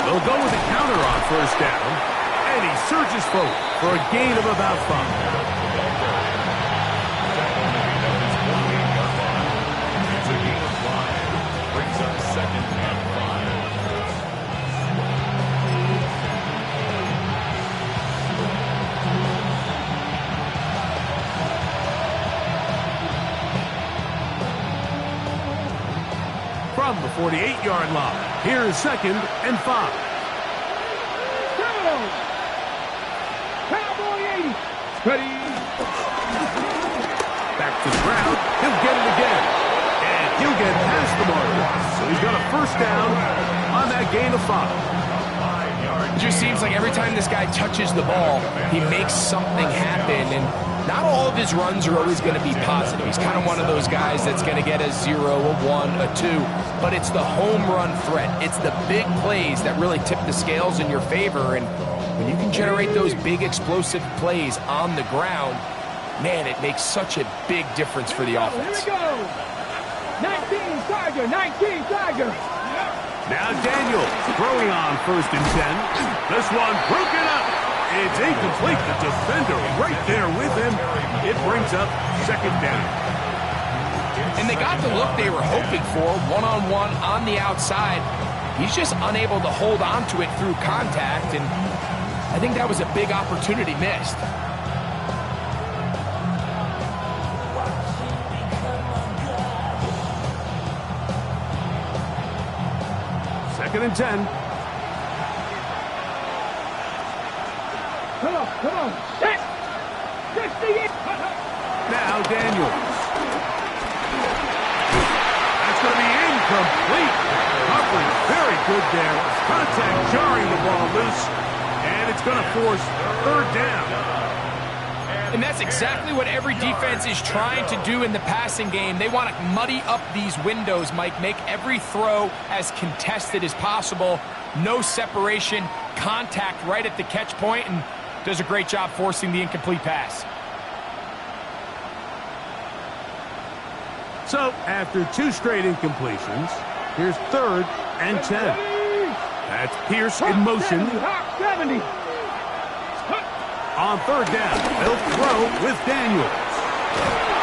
They'll go with a counter on first down, and he surges forward for a gain of about 5. From the 48-yard line, here's 2nd and 5. Cowboy 80. Ready. Back to the ground. He'll get it again. And he'll get past the marker. So he's got a first down on that gain of 5. It just seems like every time this guy touches the ball, he makes something happen. And not all of his runs are always going to be positive. He's kind of one of those guys that's going to get a 0, a 1, a 2. But it's the home run threat. It's the big plays that really tip the scales in your favor. And when you can generate those big explosive plays on the ground, man, it makes such a big difference for the offense. Here we go. 19 Tiger, 19 Tiger. Now Daniels throwing on 1st and 10. This one broken up. It's incomplete. The defender right there with him. It brings up 2nd down. And they got the look they were hoping for, one-on-one on the outside. He's just unable to hold on to it through contact, and I think that was a big opportunity missed. Second and 10. Come on. Set. 68. Now Daniels. That's going to be incomplete. Coverage very good there. Contact jarring the ball loose. And it's going to force 3rd down. And that's exactly what every defense is trying to do in the passing game. They want to muddy up these windows, Mike, make every throw as contested as possible. No separation, contact right at the catch point, and does a great job forcing the incomplete pass. So, after 2 straight incompletions, here's 3rd and 10. That's Pierce in motion. 70. On 3rd down, they'll throw with Daniels.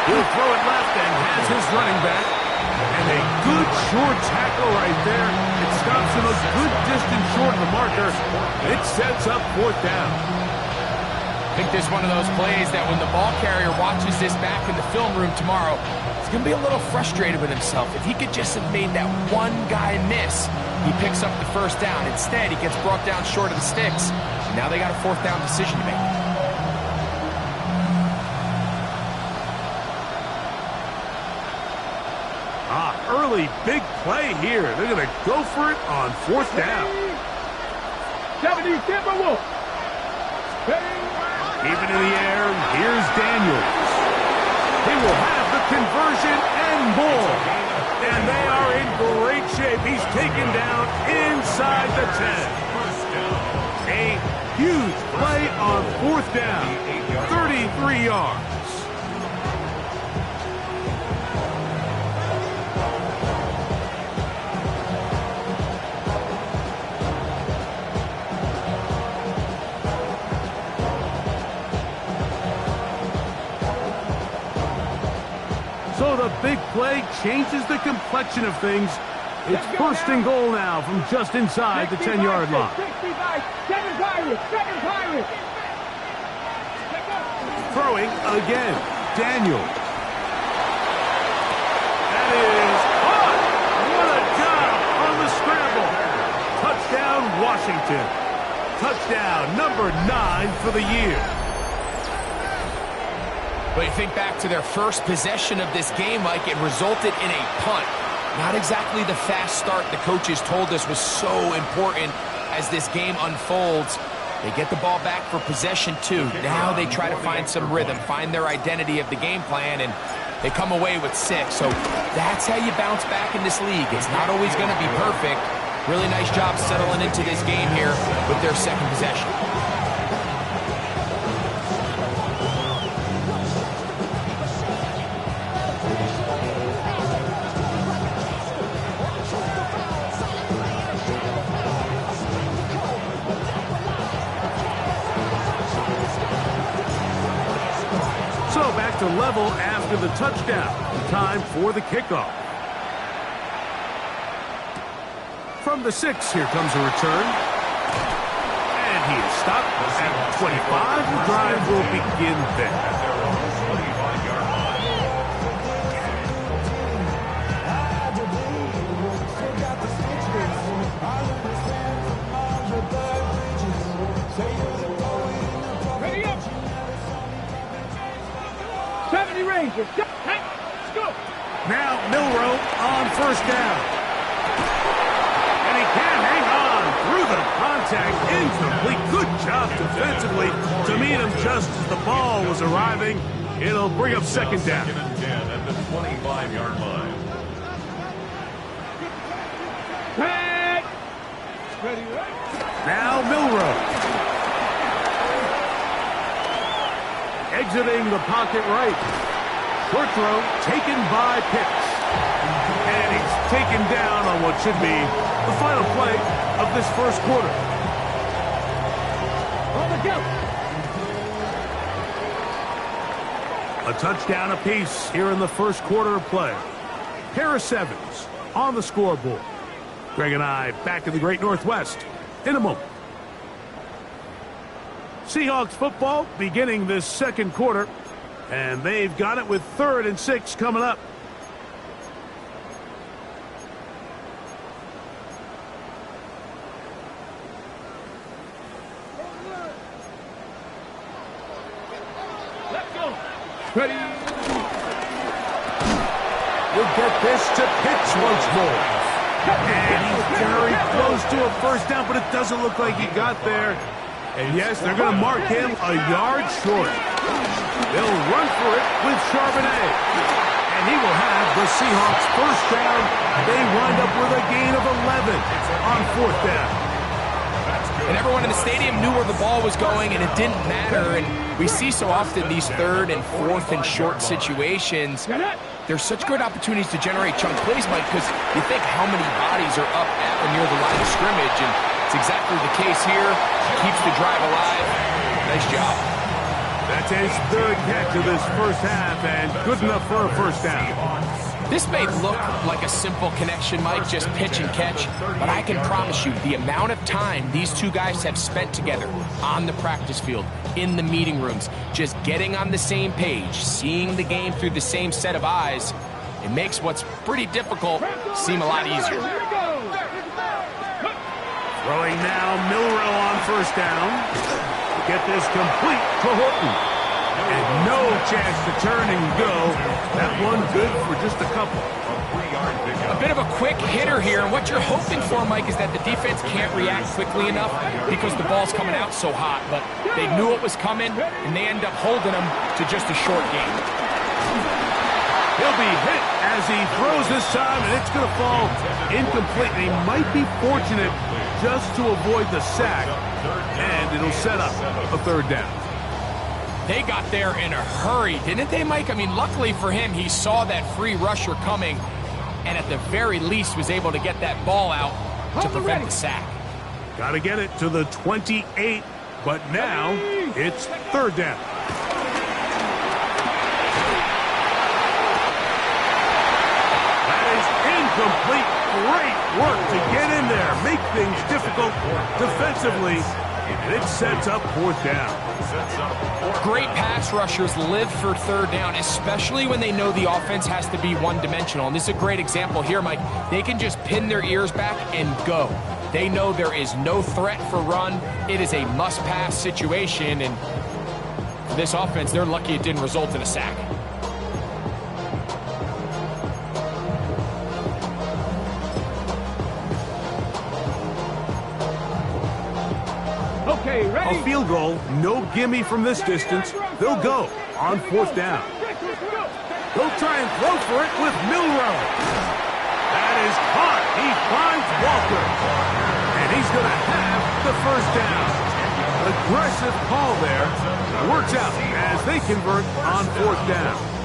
He'll throw it left and has his running back. And a good short tackle right there. It stops him a good distance short of the marker. It sets up 4th down. I think this is one of those plays that when the ball carrier watches this back in the film room tomorrow, he's going to be a little frustrated with himself. If he could just have made that one guy miss, he picks up the 1st down. Instead, he gets brought down short of the sticks. And now they got a 4th down decision to make. Early big play here. They're going to go for it on 4th down. 70 Timberwolves. Keep it in the air. Here's Daniels. He will have the conversion and more. And they are in great shape. He's taken down inside the 10. A huge play on 4th down. 33 yards. So the big play changes the complexion of things. It's 1st and goal now from just inside the 10-yard line. 65, 7 Pirates, 7 Pirates. Throwing again, Daniels. That is caught. What a job on the scramble. Touchdown, Washington. Touchdown number 9 for the year. But you think back to their first possession of this game, Mike, it resulted in a punt. Not exactly the fast start the coaches told us was so important as this game unfolds. They get the ball back for possession 2. Now they try to find some rhythm, find their identity of the game plan, and they come away with 6. So that's how you bounce back in this league. It's not always going to be perfect. Really nice job settling into this game here with their 2nd possession. level after the touchdown. Time for the kickoff. From the 6, here comes a return. And he is stopped at 25. The drive will begin there. Ready up. 70 Rangers. Let's go. Now Milroe on first down. And he can't hang on through the contact. Incomplete. Good job defensively to meet him just as the ball was arriving. It'll bring up second down. Second and 10 at the 25-yard line. Pat. Ready, right? Now Milroe. Exiting the pocket right. Short throw taken by Pitts. And he's taken down on what should be the final play of this first quarter. On the go. A touchdown apiece here in the first quarter of play. Pair of 7s on the scoreboard. Greg and I back in the Great Northwest in a moment. Seahawks football beginning this second quarter, and they've got it with 3rd and 6 coming up. Let's go. Ready. We'll get this to Pitts once more. And he's very close to a first down, but it doesn't look like he got there. And yes, they're going to mark him a yard short. They'll run for it with Charbonnet. And he will have the Seahawks first down. They wind up with a gain of 11 on 4th down. And everyone in the stadium knew where the ball was going, and it didn't matter. And we see so often these 3rd and 4th and short situations. There's such great opportunities to generate chunk plays, Mike, because you think how many bodies are up at or near the line of scrimmage, and it's exactly the case here. Keeps the drive alive. Nice job. That's his 3rd catch of this first half, and good enough for a first down. This may look like a simple connection, Mike, just pitch and catch, but I can promise you the amount of time these two guys have spent together on the practice field, in the meeting rooms, just getting on the same page, seeing the game through the same set of eyes, it makes what's pretty difficult seem a lot easier. Throwing now, Milroe on first down. Get this complete to Horton. And no chance to turn and go. That one good for just a couple. A bit of a quick hitter here, and what you're hoping for, Mike, is that the defense can't react quickly enough because the ball's coming out so hot. But they knew it was coming, and they end up holding them to just a short game. He'll be hit as he throws this time, and it's going to fall incomplete. They might be fortunate just to avoid the sack, and it'll set up a 3rd down. They got there in a hurry, didn't they, Mike? I mean, luckily for him, he saw that free rusher coming, and at the very least was able to get that ball out to prevent the sack. Got to get it to the 28, but now it's 3rd down. That is incomplete. Great work to get in there, make things difficult defensively, and it sets up 4th down. Great pass rushers live for 3rd down, especially when they know the offense has to be one-dimensional. And this is a great example here, Mike. They can just pin their ears back and go. They know there is no threat for run. It is a must-pass situation, and for this offense, they're lucky it didn't result in a sack. Okay, ready? A field goal, no gimme from this distance. They'll go on 4th down. He'll try and throw for it with Milroe. That is caught. He finds Walker. And he's going to have the first down. Aggressive call there. Works out as they convert on 4th down.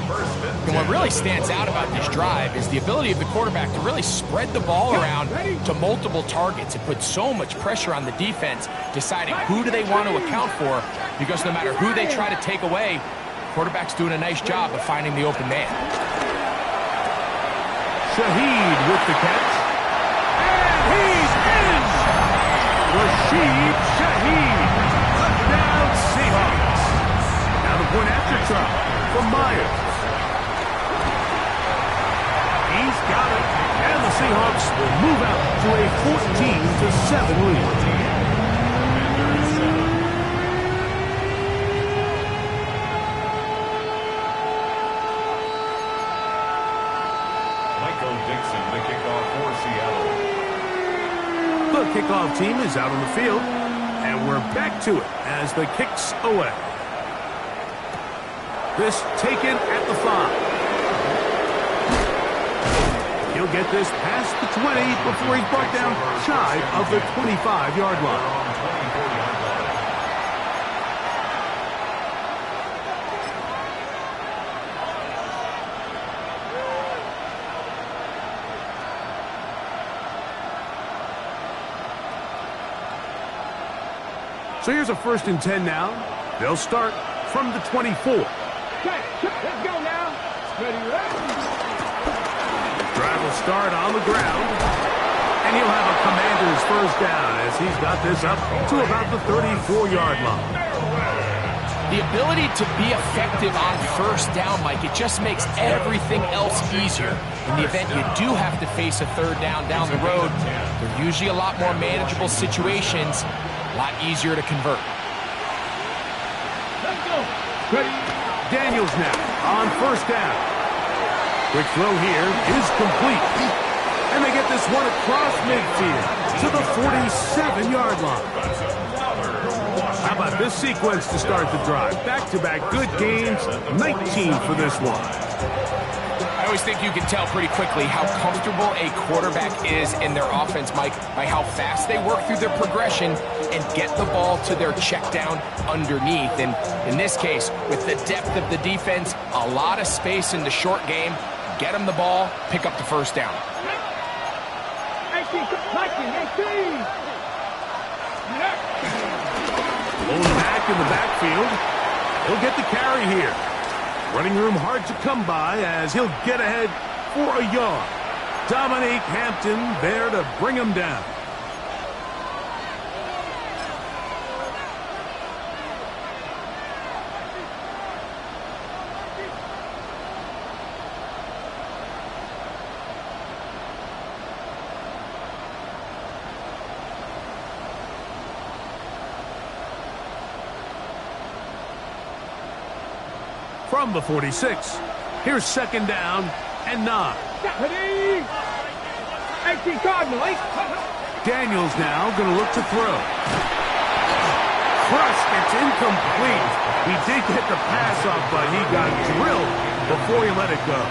And what really stands out about this drive is the ability of the quarterback to really spread the ball around to multiple targets. It puts so much pressure on the defense, deciding who do they want to account for, because no matter who they try to take away, quarterback's doing a nice job of finding the open man. Shaheed with the catch. And he's in! Rashid Shaheed. Touchdown Seahawks. Now the point after try from Myers. He's got it. And the Seahawks will move out to a 14-7 lead. The kickoff team is out on the field, and we're back to it as the kick's away. This taken at the 5. He'll get this past the 20 before he's brought down shy of the 25-yard line. So here's a 1st and 10 now. They'll start from the 24. Let's go now. Ready. Drive will start on the ground. And he'll have a Commander's first down as he's got this up to about the 34-yard line. The ability to be effective on 1st down, Mike, it just makes everything else easier. In the event you do have to face a 3rd down the road, they're usually a lot more manageable situations. A lot easier to convert. Let's go. Ready. Daniels now on 1st down. Quick throw here is complete. And they get this one across midfield to the 47-yard line. How about this sequence to start the drive? Back-to-back good games, 19 for this one. I always think you can tell pretty quickly how comfortable a quarterback is in their offense, Mike, by how fast they work through their progression and get the ball to their check down underneath. And in this case, with the depth of the defense, a lot of space in the short game, get them the ball, pick up the 1st down. 18. Pulling back in the backfield. He'll get the carry here. Running room hard to come by as he'll get ahead for a yard. Dominique Hampton there to bring him down. From the 46, here's 2nd down and 9. Ready. 18 Cardinal. Daniels now going to look to throw. Crushed, it's incomplete. He did get the pass off, but he got drilled before he let it go.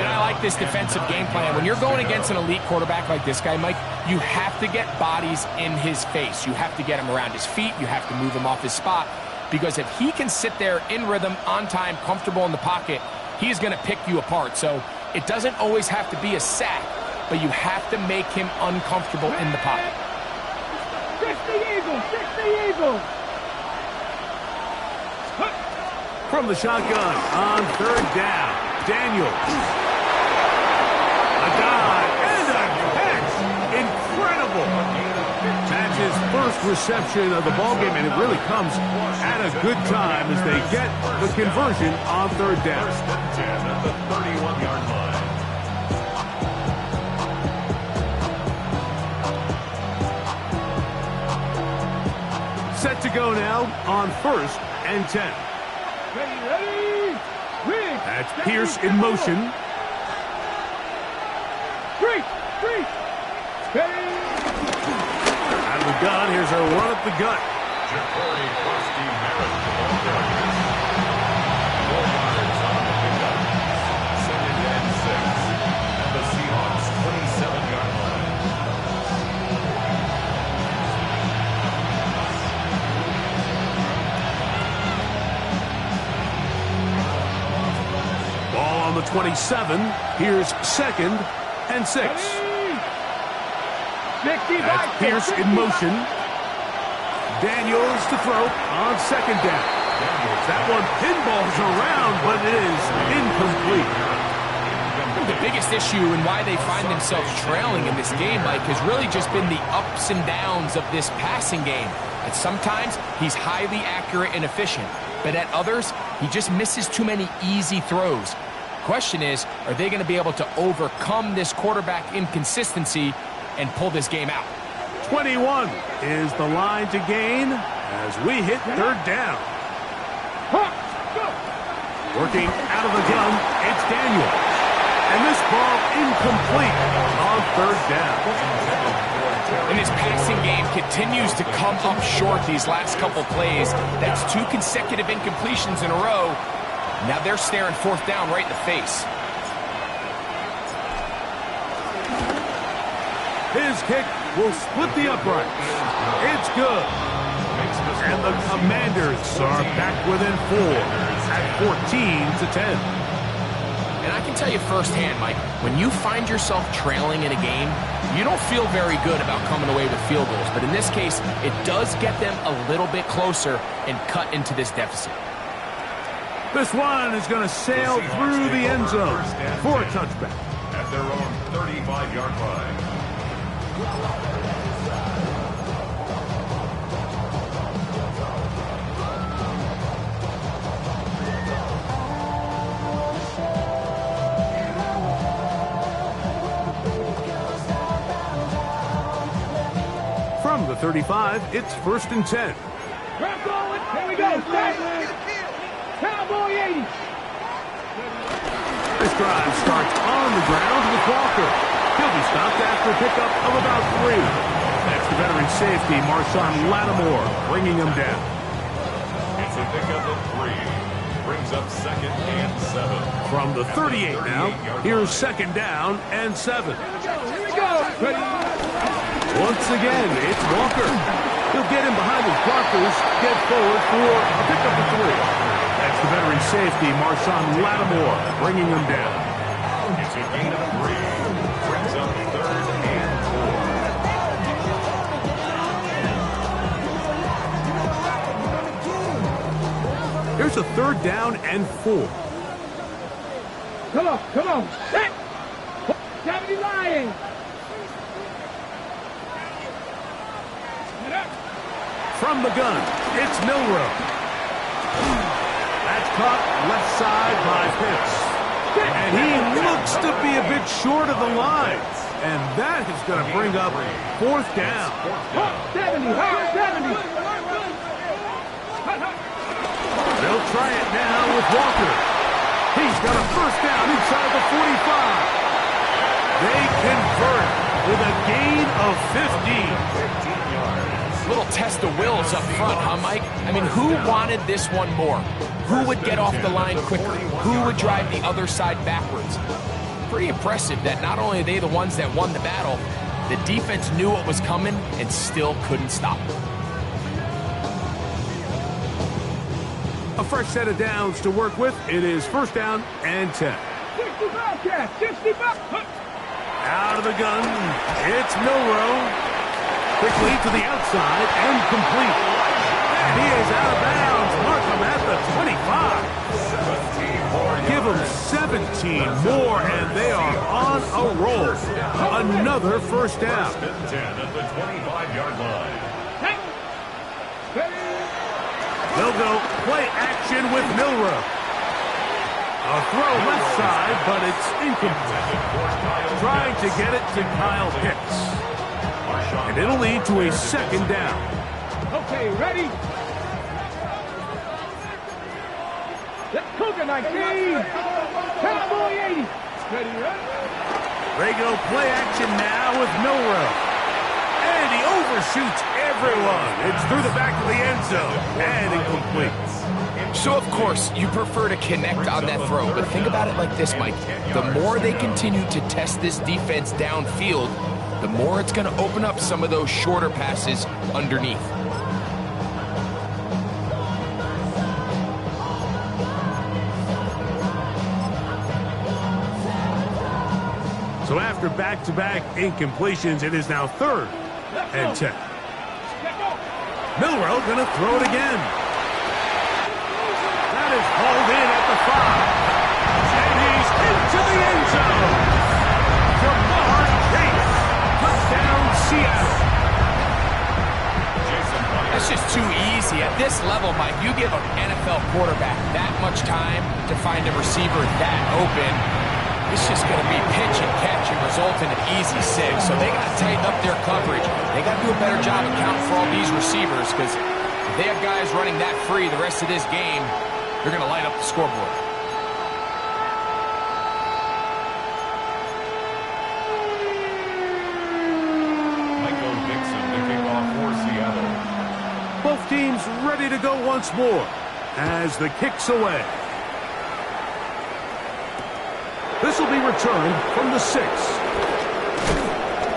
And I like this defensive game plan. When you're going against an elite quarterback like this guy, Mike, you have to get bodies in his face. You have to get him around his feet. You have to move him off his spot. Because if he can sit there in rhythm, on time, comfortable in the pocket, he's going to pick you apart. So it doesn't always have to be a sack, but you have to make him uncomfortable in the pocket. 60 Eagles. From the shotgun on 3rd down, Daniels. A dive and a catch. Incredible. That's his first reception of the ballgame, and it really comes at a good time as they get the conversion on 3rd down. At the 31-yard line. Set to go now on 1st and 10. Ready. That's Pierce in motion. 3. Ready. Out of the gun, here's a run at the gut. Ja'Cory Merritt, ball carrier. 4 yards on the pickup. 2nd and 6. At the Seahawks' 27-yard line. Ball on the 27. Here's 2nd and 6. That's Pierce in motion. Daniels to throw on 2nd down. That one pinballs around, but it is incomplete. The biggest issue and why they find themselves trailing in this game, Mike, has really just been the ups and downs of this passing game. And sometimes he's highly accurate and efficient, but at others, he just misses too many easy throws. Question is, are they going to be able to overcome this quarterback inconsistency and pull this game out? 21 is the line to gain as we hit third down. Working out of the gun, it's Daniel. And this ball incomplete on third down. And his passing game continues to come up short these last couple plays. That's 2 consecutive incompletions in a row. Now they're staring fourth down right in the face. His kick will split the uprights. It's good. And the Commanders are back within 4 at 14-10. And I can tell you firsthand, Mike, when you find yourself trailing in a game, you don't feel very good about coming away with field goals. But in this case, it does get them a little bit closer and cut into this deficit. This one is going to sail through the end zone for a touchback. At their own 35-yard line. From the 35, it's 1st and 10. Here we go. Cowboy 80. This drive starts on the ground with Walker. He'll be stopped after a pickup of about 3. That's the veteran safety, Marshawn Lattimore, bringing him down. It's a pickup of 3. Brings up 2nd and 7. From the 38 now, here's 2nd down and 7. Here we go. Ready. Once again, it's Walker. He'll get him behind his blockers, get forward for a pickup of 3. That's the veteran safety, Marshawn Lattimore, bringing him down. It's a gain of 3. Brings up 3rd and 4. Here's a 3rd down and 4. Come on. Set. 70 Lions. From the gun, it's Milrow. That's caught left side by Pitts. And he looks to be a bit short of the line. And that is going to bring up 4th down. 70. They'll try it now with Walker. He's got a 1st down inside the 45. They convert with a gain of 15. Little test of wills up front, huh, Mike? I mean, who wanted this one more? Who would get off the line quicker? Who would drive the other side backwards? Pretty impressive that not only are they the ones that won the battle, the defense knew what was coming and still couldn't stop it. A fresh set of downs to work with. It is 1st down and 10. 60 Bobcats. 60 Bobcats. Out of the gun, it's Milrow. Quickly to the outside and complete. And he is out of bounds. Mark him at the 25. Give him 17 more, and they are on a roll. Another 1st down. 10 at the 25-yard line. They'll go play action with Milrow. A throw left side, but it's incomplete. Trying to get it to Kyle Pitts. And it'll lead to a 2nd down. Okay, ready? Let's cook it, 19. Cowboy 80. Ready, They go play action now with Milrow. And he overshoots everyone. It's through the back of the end zone and incomplete. So, of course, you prefer to connect on that throw, but think about it like this, Mike. The more they continue to test this defense downfield, the more it's going to open up some of those shorter passes underneath. So after back-to-back incompletions, it is now 3rd and 10. Milrow going to throw it again. is hauled in at the 5. And he's into the end zone. Chase. Touchdown, Seattle. That's just too easy. At this level, Mike, you give an NFL quarterback that much time to find a receiver that open, it's just going to be pitch and catch and result in an easy 6. So they got to tighten up their coverage. They got to do a better job accounting for all these receivers, because if they have guys running that free the rest of this game, they're going to light up the scoreboard. Both teams ready to go once more as the kick's away. This will be returned from the 6.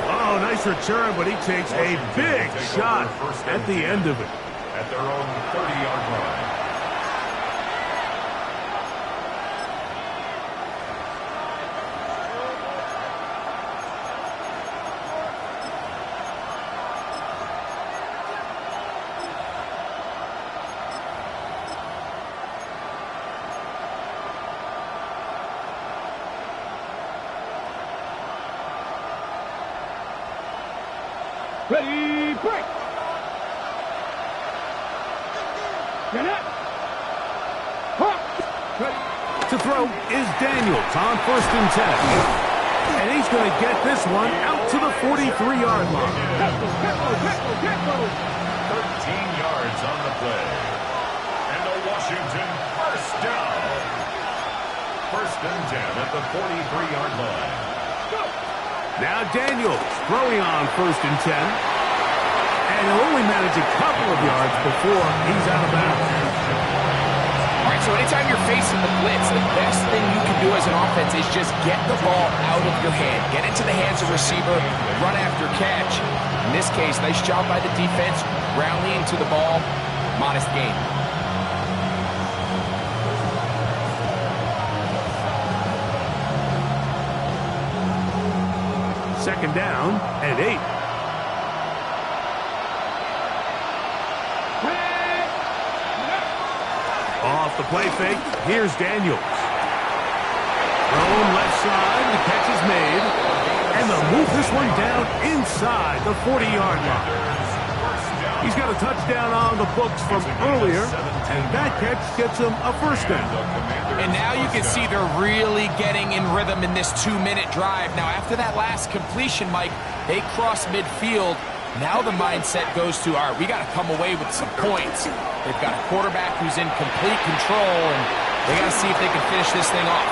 Oh, nice return, but he takes a big shot at the end of it. At their own 30-yard line. Ready, break. You're not. To throw is Daniels on 1st and 10. And he's going to get this one out to the 43-yard line. 13 yards on the play. And the Washington first down. 1st and 10 at the 43-yard line. Now Daniels throwing on 1st and 10. And he'll only manage a couple of yards before he's out of bounds. All right, so anytime you're facing the blitz, the best thing you can do as an offense is just get the ball out of your hand. Get into the hands of receiver, run after catch. In this case, nice job by the defense, rallying to the ball, modest gain. 2nd down and 8. Off the play fake, here's Daniels. Thrown left side, the catch is made. And they'll move this one down inside the 40-yard line. He's got a touchdown on the books from earlier, and that catch gets him a 1st down. And now you can see they're really getting in rhythm in this 2-minute drive. Now, after that last completion, Mike, they cross midfield. Now the mindset goes to, all right, we got to come away with some points. They've got a quarterback who's in complete control, and they got to see if they can finish this thing off.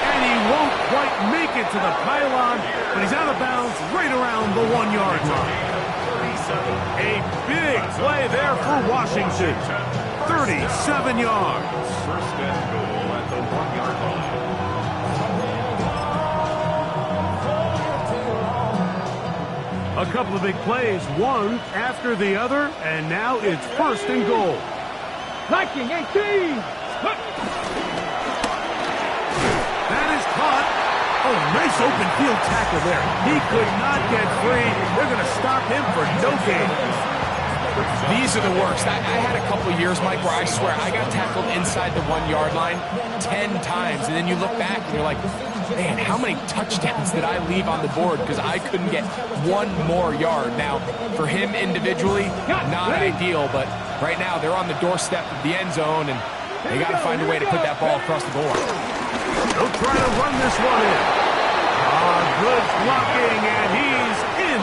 And he won't quite make it to the pylon, but he's out of bounds right around the 1-yard line. A big play there for Washington. 37 yards. 1st and goal at the 1-yard line. A couple of big plays, one after the other, and now it's 1st and goal. Liking 18. That is caught. Oh, nice open field tackle there. He could not get free. They're going to stop him for no gain. These are the worst. I had a couple years, Mike, where I swear I got tackled inside the 1-yard line 10 times. And then you look back and you're like, man, how many touchdowns did I leave on the board because I couldn't get one more yard? Now, for him individually, not ideal, but right now they're on the doorstep of the end zone, and they got to find a way to put that ball across the goal line. They'll try to run this one in. Good blocking, and he's in.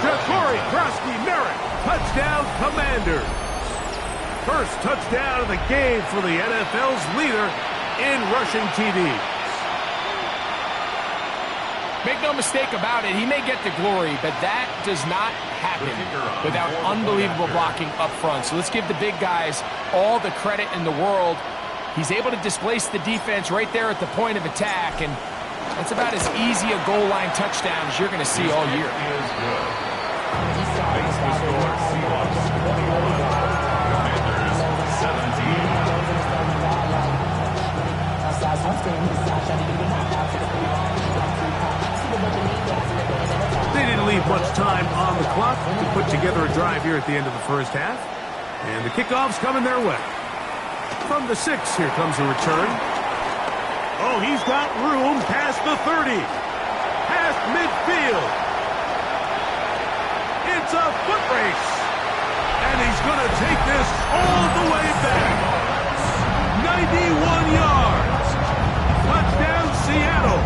Ja'Cory Krosky-Merritt, touchdown Commanders. First touchdown of the game for the NFL's leader in rushing TDs. Make no mistake about it, he may get the glory, but that does not happen without unbelievable blocking up front. So let's give the big guys all the credit in the world. He's able to displace the defense right there at the point of attack, and that's about as easy a goal line touchdown as you're going to see all year. They didn't leave much time on the clock to put together a drive here at the end of the 1st half, and the kickoff's coming their way. From the 6, here comes a return. Oh, he's got room past the 30. Past midfield. It's a foot race. And he's going to take this all the way back. 91 yards. Touchdown, Seattle.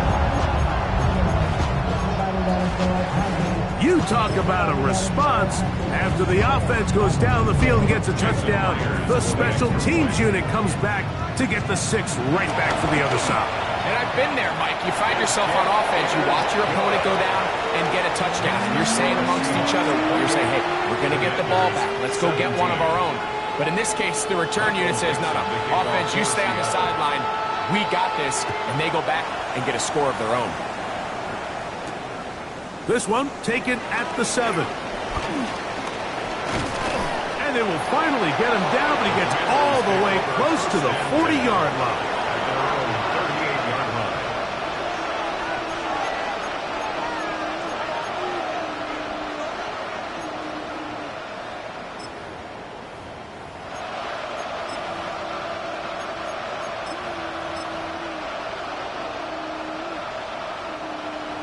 You talk about a response. After the offense goes down the field and gets a touchdown, the special teams unit comes back to get the 6 right back for the other side. And I've been there, Mike. You find yourself on offense, you watch your opponent go down and get a touchdown. And you're saying amongst each other, you're saying, hey, we're going to get the ball back. Let's go get one of our own. But in this case, the return unit says, no, offense, you stay on the sideline. We got this. And they go back and get a score of their own. This one taken at the 7. And they will finally get him down, but he gets all the way close to the 40-yard line.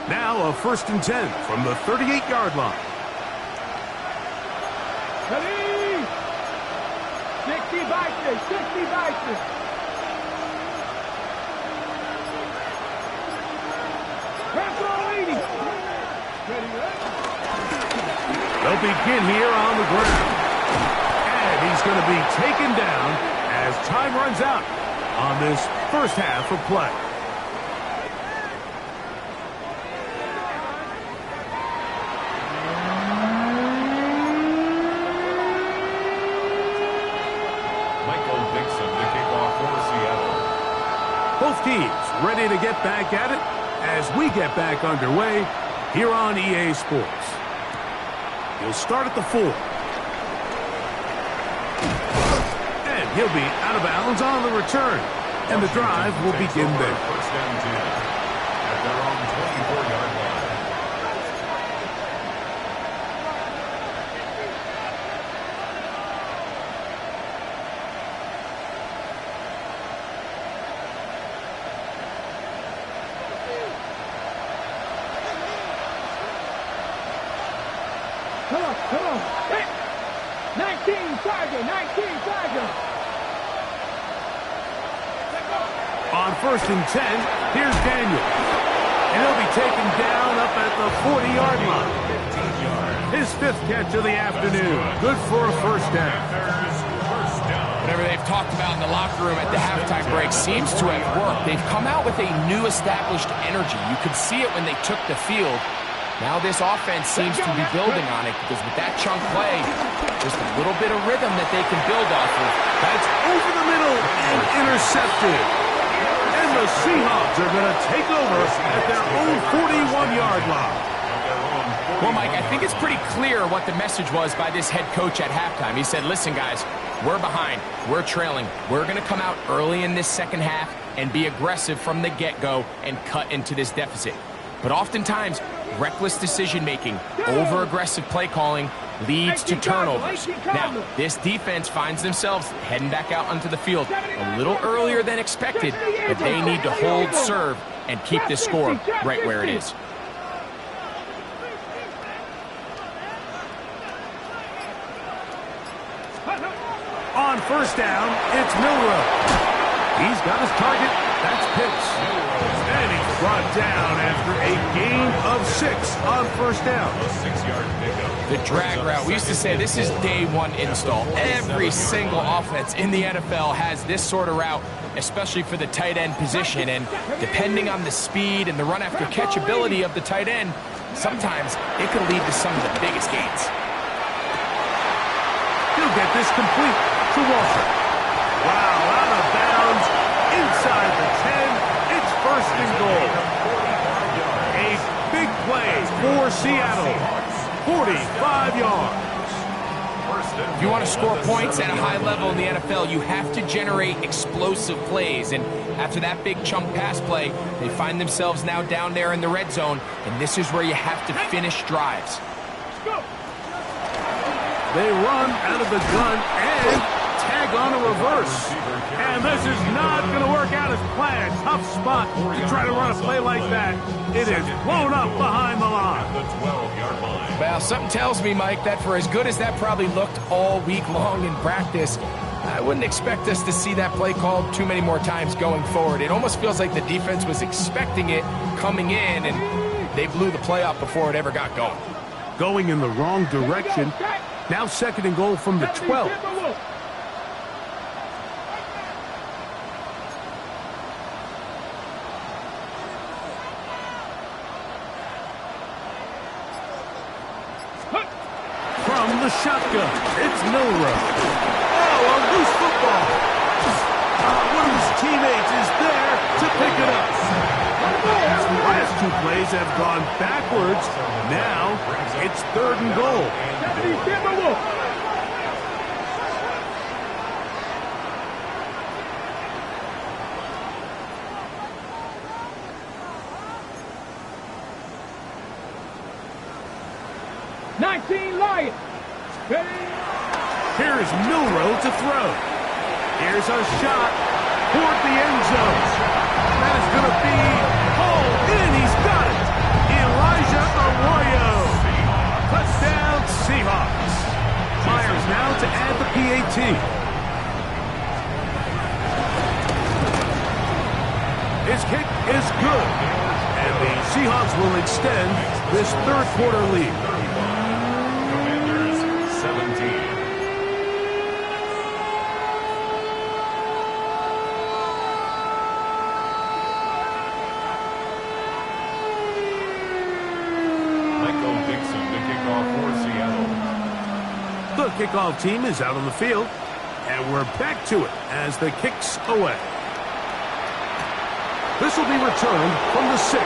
Now a 1st and 10 from the 38-yard line. Ready? 60 Vikings, 60 Vikings. Control 80. They'll begin here on the ground. And he's going to be taken down as time runs out on this first half of play. Both teams ready to get back at it as we get back underway here on EA Sports. He'll start at the 4. And he'll be out of bounds on the return. And the drive will begin there. 1st and 10 at their own 24-yard line. Come on. Hey. 19 Tiger, 19 Tiger. On 1st and 10, here's Daniel. And he'll be taken down up at the 40-yard line. 15 yards. His 5th catch of the afternoon. Good for a 1st down. Whatever they've talked about in the locker room at the halftime break seems to have worked. They've come out with a new established energy. You could see it when they took the field. Now this offense seems to be building on it because with that chunk play, just a little bit of rhythm that they can build off of. That's over the middle and intercepted. And the Seahawks are going to take over at their own 41-yard line. Well, Mike, I think it's pretty clear what the message was by this head coach at halftime. He said, listen, guys, we're behind. We're trailing. We're going to come out early in this second half and be aggressive from the get-go and cut into this deficit. But oftentimes, reckless decision-making, over-aggressive play calling leads to turnovers. Now, this defense finds themselves heading back out onto the field a little earlier than expected, but they need to hold serve and keep this score right where it is. On 1st down, it's Milroe. He's got his target. That's Pitts. And he's brought down after a gain of 6 on 1st down. 6-yard pickup. The drag route. We used to say this is day one install. Every single offense in the NFL has this sort of route, especially for the tight end position. And depending on the speed and the run after catch ability of the tight end, sometimes it can lead to some of the biggest gains. He'll get this complete to Walter. Wow, out of bounds, inside the 10, it's 1st and goal. A big play for Seattle, 45 yards. If you want to score points at a high level in the NFL, you have to generate explosive plays. And after that big chunk pass play, they find themselves now down there in the red zone, and this is where you have to finish drives. They run out of the gun and tag on a reverse. And this is not going to work out as planned. Tough spot to try to run a play like that. It is blown up behind the line. The 12-yard line. Well, something tells me, Mike, that for as good as that probably looked all week long in practice, I wouldn't expect us to see that play called too many more times going forward. It almost feels like the defense was expecting it coming in, and they blew the play up before it ever got going. Going in the wrong direction. Now 2nd and goal from the 12. From the shotgun, it's Milrow. Oh, a loose football. One of his teammates is there to pick it up. The last 2 plays have gone backwards. Now it's 3rd and goal. 19 Lions. Here's Milrow to throw. Here's a shot toward the end zone. That is going to be hauled in. He's got it. Elijah Arroyo. Touchdown Seahawks. Myers now to add the PAT. His kick is good. And the Seahawks will extend this 3rd quarter lead. 17. The kickoff team is out on the field, and we're back to it as the kick's away. This will be returned from the 6.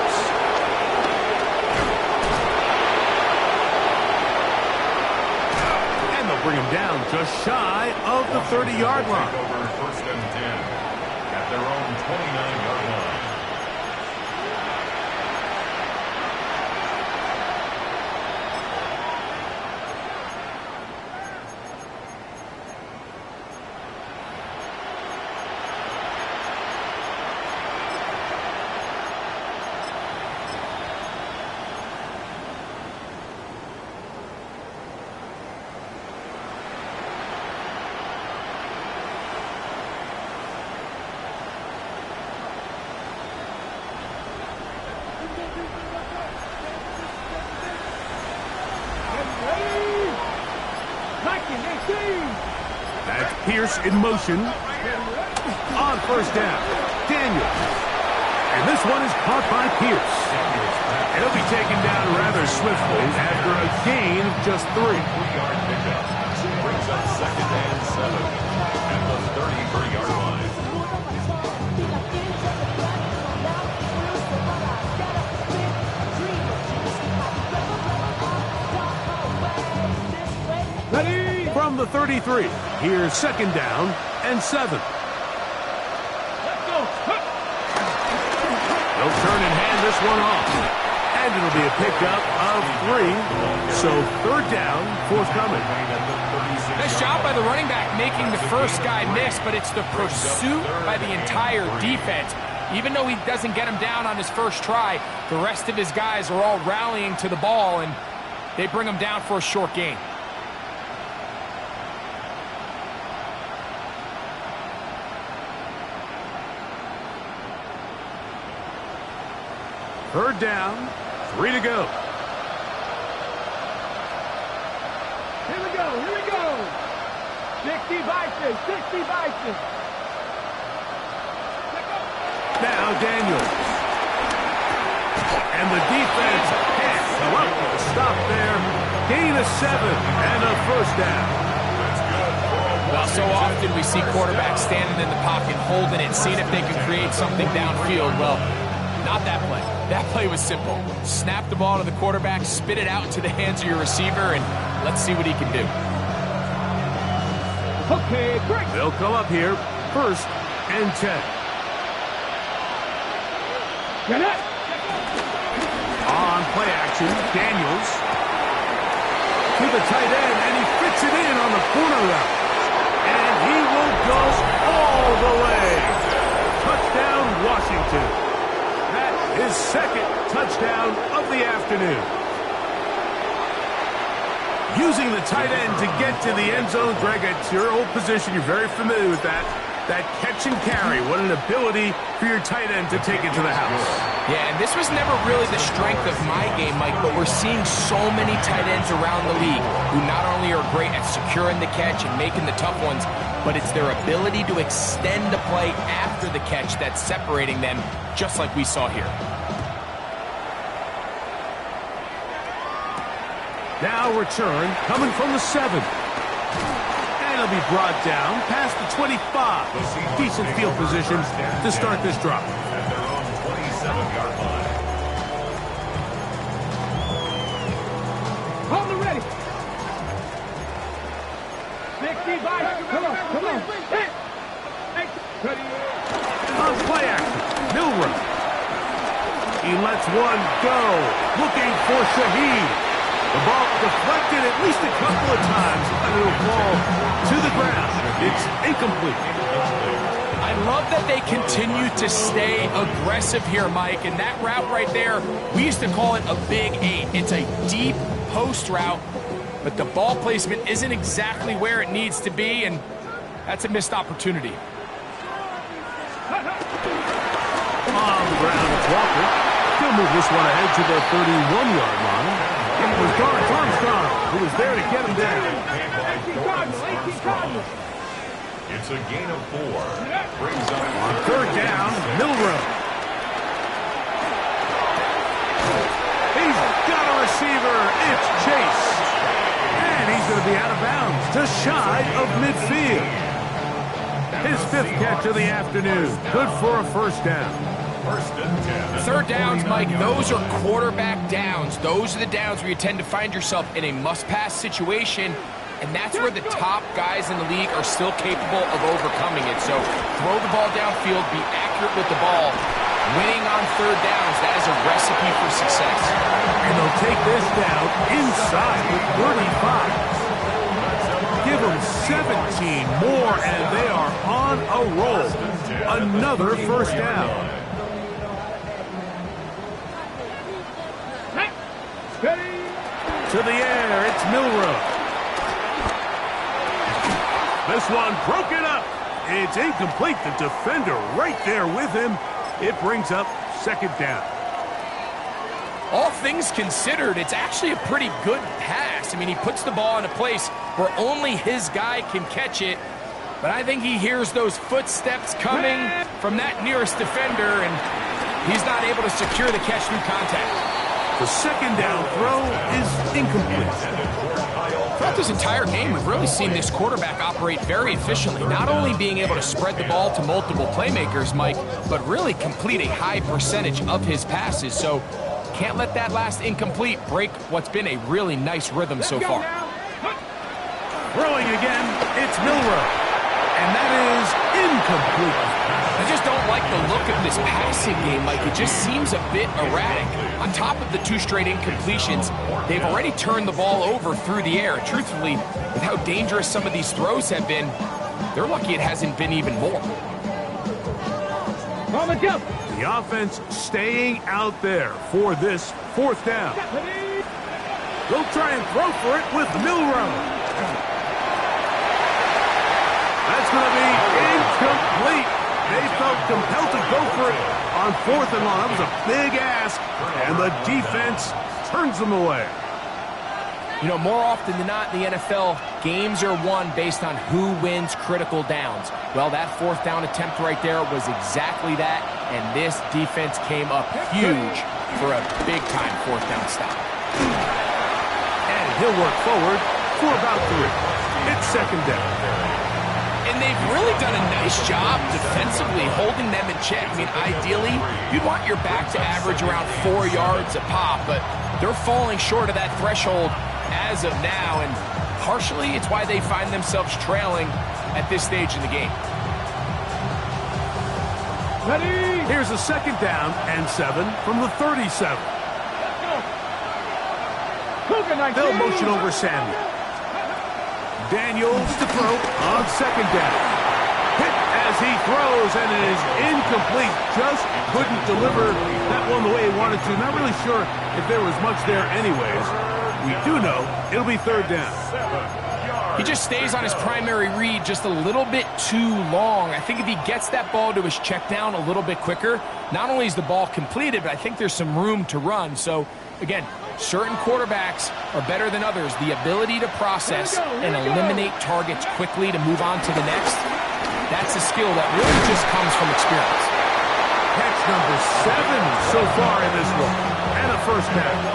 And they'll bring him down just shy of the 30-yard line. Over 1st and 10 at their own 29-yard line. That's Pierce in motion. On 1st down, Daniels. And this one is caught by Pierce. He'll be taken down rather swiftly after a gain of just 3. 3-yard pickup. Brings up 2nd and 7 at the 33-yard line. Ready? From the 33, here's 2nd down and 7. Let's go. They'll turn and hand this one off. And it'll be a pickup of 3. So 3rd down, forthcoming. Nice job by the running back making the first guy miss, but it's the pursuit by the entire defense. Even though he doesn't get him down on his first try, the rest of his guys are all rallying to the ball, and they bring him down for a short gain. Third down, 3 to go. Here we go. 60 Bison. Now Daniels. And the defense can't come up with a stop there. Gain of 7 and a 1st down. Well, so often we see quarterbacks standing in the pocket, holding it, seeing if they can create something downfield. Well, not that play. That play was simple. Snap the ball to the quarterback, spit it out into the hands of your receiver, and let's see what he can do. Okay, break. They'll come up here, 1st and 10. Get it. On play action, Daniels to the tight end, and he fits it in on the corner route. And he will go all the way. Touchdown, Washington. That is second touchdown of the afternoon. Using the tight end to get to the end zone. Greg, it's your old position. You're very familiar with that. That catch and carry. What an ability for your tight end to take it to the house. Yeah, and this was never really the strength of my game, Mike, but we're seeing so many tight ends around the league who not only are great at securing the catch and making the tough ones, but it's their ability to extend the play after the catch that's separating them, just like we saw here. Now return coming from the 7. And it'll be brought down past the 25. Decent field position to start this drive. At their own 27-yard line. Hold it ready. 60 by. Come on. Hit. On play action, Milrow. He lets one go. Looking for Shaheed. The ball deflected at least a couple of times, and it'll fall to the ground. It's incomplete. I love that they continue to stay aggressive here, Mike, and that route right there, we used to call it a big 8. It's a deep post route, but the ball placement isn't exactly where it needs to be, and that's a missed opportunity. On the ground, it's Walker. He'll move this one ahead to the 31-yard line. It was Dorrance Armstrong who was there to get him down. It's a gain of 4. Brings up On third down, Milrow. He's got a receiver. It's Chase. And he's going to be out of bounds to shy of midfield. His 5th catch of the afternoon. Good for a first down. first and 10. Third downs, Mike, those are quarterback downs. Those are the downs where you tend to find yourself in a must-pass situation, and that's where the top guys in the league are still capable of overcoming it. So throw the ball downfield, be accurate with the ball. Winning on third downs, that is a recipe for success. And they'll take this down inside the 35. Give them 17 more, and they are on a roll. Another first down. To the air, it's Milrow. This one broken up. It's incomplete. The defender right there with him. It brings up second down. All things considered, it's actually a pretty good pass. I mean, he puts the ball in a place where only his guy can catch it. But I think he hears those footsteps coming from that nearest defender, and he's not able to secure the catch through contact. The second down throw is incomplete. Throughout this entire game, we've really seen this quarterback operate very efficiently, not only being able to spread the ball to multiple playmakers, Mike, but really complete a high percentage of his passes. So can't let that last incomplete break what's been a really nice rhythm so far. Throwing again, it's Milrow. And that is incomplete. I just don't like the look of this passing game, Mike. It just seems a bit erratic. On top of the 2 straight incompletions, they've already turned the ball over through the air. Truthfully, with how dangerous some of these throws have been, they're lucky it hasn't been even more. The offense staying out there for this fourth down. They'll try and throw for it with Milrow. That's going to be incomplete. They felt compelled to go for it on 4th and long. That was a big ask, and the defense turns them away. You know, more often than not in the NFL, games are won based on who wins critical downs. Well, that 4th down attempt right there was exactly that, and this defense came up huge for a big-time 4th down stop. And he'll work forward for about 3. It's second down. And they've really done a nice job defensively holding them in check. I mean, ideally, you'd want your back to average around 4 yards a pop, but they're falling short of that threshold as of now, and partially it's why they find themselves trailing at this stage in the game. Ready? Here's a second down and 7 from the 37. They'll motion over Samuel. Daniels to throw on second down. Hit he throws, and it is incomplete. Just couldn't deliver that one the way he wanted to. Not really sure if there was much there anyways. We do know it'll be third down. He just stays on his primary read just a little bit too long. I think if he gets that ball to his check down a little bit quicker, not only is the ball completed, but I think there's some room to run. So, again, certain quarterbacks are better than others. The ability to process and eliminate targets quickly to move on to the next, that's a skill that really just comes from experience. Catch number 7 so far in this one, and a first down.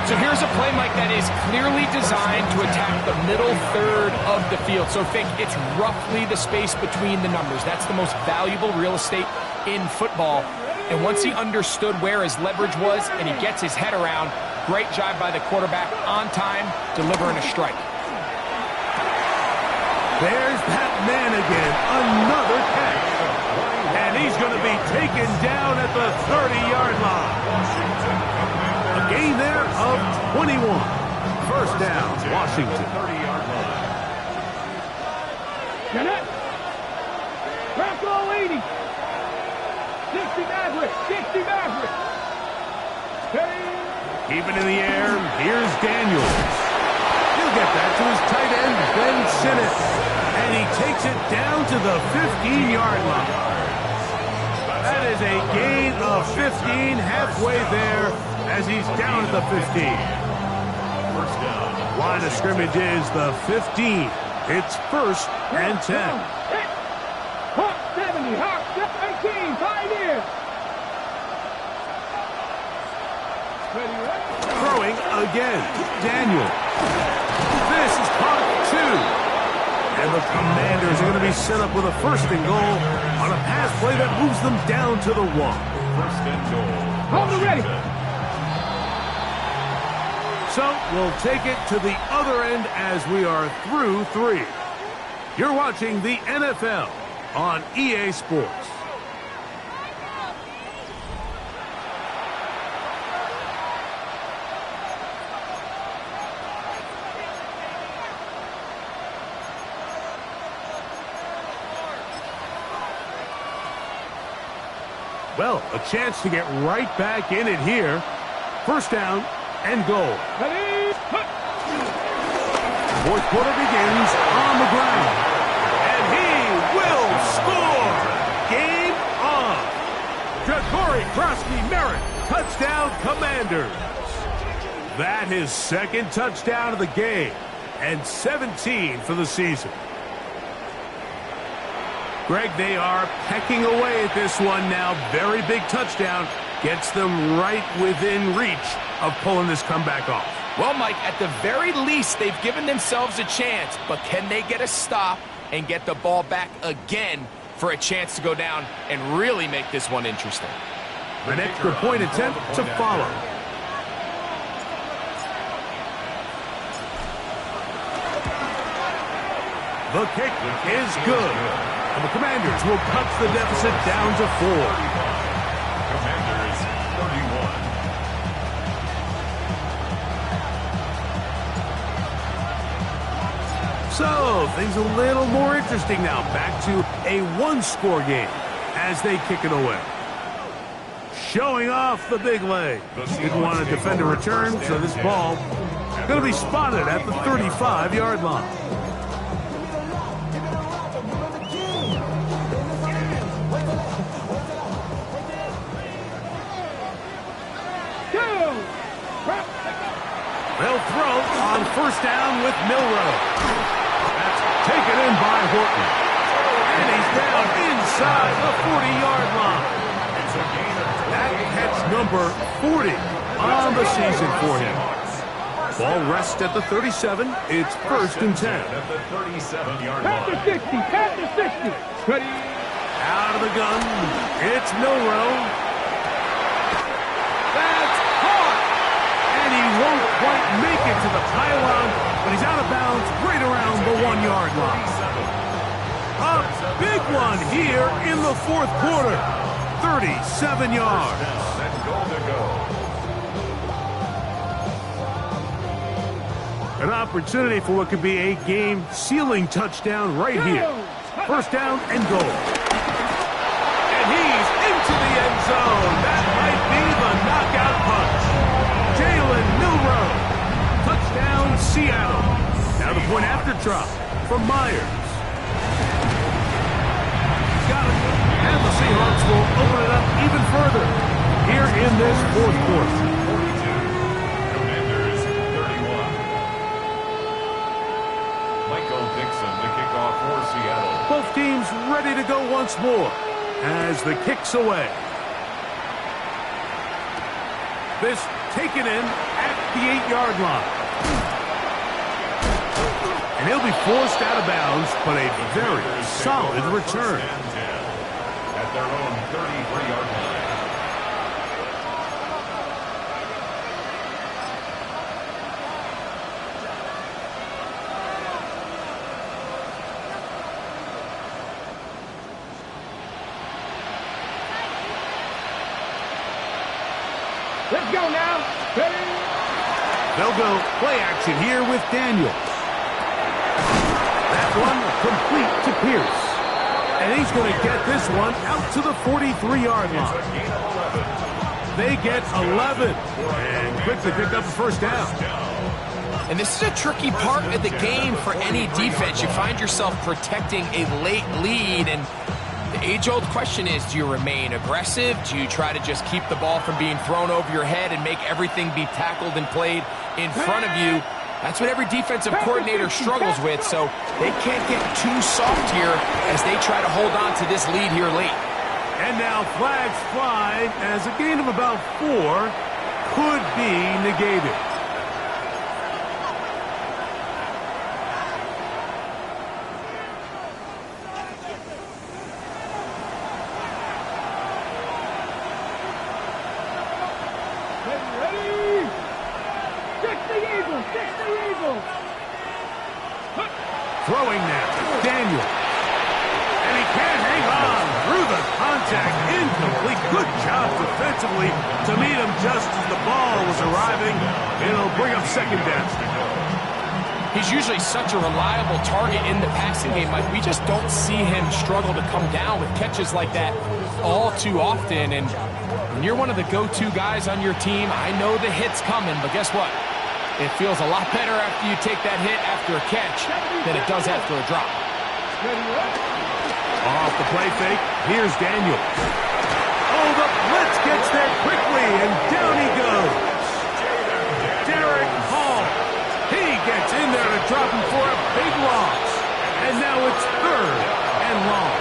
So here's a play, Mike, that is clearly designed to attack the middle third of the field. So think it's roughly the space between the numbers. That's the most valuable real estate in football. And once he understood where his leverage was and he gets his head around, great job by the quarterback on time, delivering a strike. There's that man again, another catch. And he's going to be taken down at the 30-yard line. A gain there of 21. First down, Washington. 30-yard line. Get it. Bronco 80. 60 Maverick. 60 Maverick. Keep it in the air. Here's Daniels. He'll get that to his tight end, Ben Sinnott. And he takes it down to the 15-yard line. That is a gain of 15, halfway there as he's down at the 15. First down. Line of scrimmage is the 15. It's first and 10. Hawk 70, Hawk 18, 5 years. Throwing again. Daniel. This is part 2. And the Commanders are going to be set up with a first and goal on a pass play that moves them down to the 1. First and goal. Hold it ready. So we'll take it to the other end as we are through 3. You're watching the NFL on EA Sports. Well, a chance to get right back in it here. First down and goal. Ready. Fourth quarter begins on the ground. And he will score. Game on. Ja'Cory Krosky-Merritt. Touchdown, Commanders. That is second touchdown of the game. And 17 for the season. Greg, they are pecking away at this one now. Very big touchdown. Gets them right within reach of pulling this comeback off. Well, Mike, at the very least, they've given themselves a chance, but can they get a stop and get the ball back again for a chance to go down and really make this one interesting? An extra point attempt to follow. The kick is good. And the Commanders will cut the deficit down to 4. Commanders 31. So, things a little more interesting now. Back to a one-score game as they kick it away. Showing off the big leg. Didn't want to defend a return, so this ball going to be spotted at the 35-yard line. They'll throw on first down with Milroe. That's taken in by Horton. And he's down inside the 40-yard line. That catch number 40 on the season for him. Ball rests at the 37. It's first and 10. At the 37-yard Pat to line. 60, Pat to 60. Ready. Out of the gun. It's Milroe. He won't quite make it to the pylon, but he's out of bounds right around the 1-yard line. A big one here in the fourth quarter. 37 yards. And goal to go. An opportunity for what could be a game-sealing touchdown right here. First down and goal. And he's into the end zone. That might be the knockout punch. Jalen Milroe. Touchdown, Seattle. Now the point after drop from Myers. Got it. And the Seahawks will open it up even further here in this fourth quarter. 42. Commanders 31. Michael Dixon, the kickoff for Seattle. Both teams ready to go once more as the kick's away. This taken in at the 8-yard line. And he'll be forced out of bounds, but a very solid return. At their own 33-yard line. Let's go now. Ready? They'll go play action here with Daniels. That one complete to Pierce. And he's going to get this one out to the 43-yard line. They get 11 and quickly pick up the first down. And this is a tricky part of the game for any defense. You find yourself protecting a late lead, and the age-old question is, do you remain aggressive? Do you try to just keep the ball from being thrown over your head and make everything be tackled and played in front of you? That's what every defensive coordinator struggles with, so they can't get too soft here as they try to hold on to this lead here late. And now flags fly as a gain of about 4 could be negated. Ready? Six the Eagles. Six the Eagles. Throwing now, Daniel. And he can't hang on through the contact. Incomplete. Good job defensively to meet him just as the ball was arriving. It'll bring up second down. He's usually such a reliable target in the passing game. Like, we just don't see him struggle to come down with catches like that all too often. And when you're one of the go-to guys on your team, I know the hit's coming, but guess what? It feels a lot better after you take that hit after a catch than it does after a drop. Off the play fake, here's Daniel. Oh, the blitz gets there quickly, and down he goes. Derek Hall. He gets in there to drop him for a big loss. And now it's 3rd and long.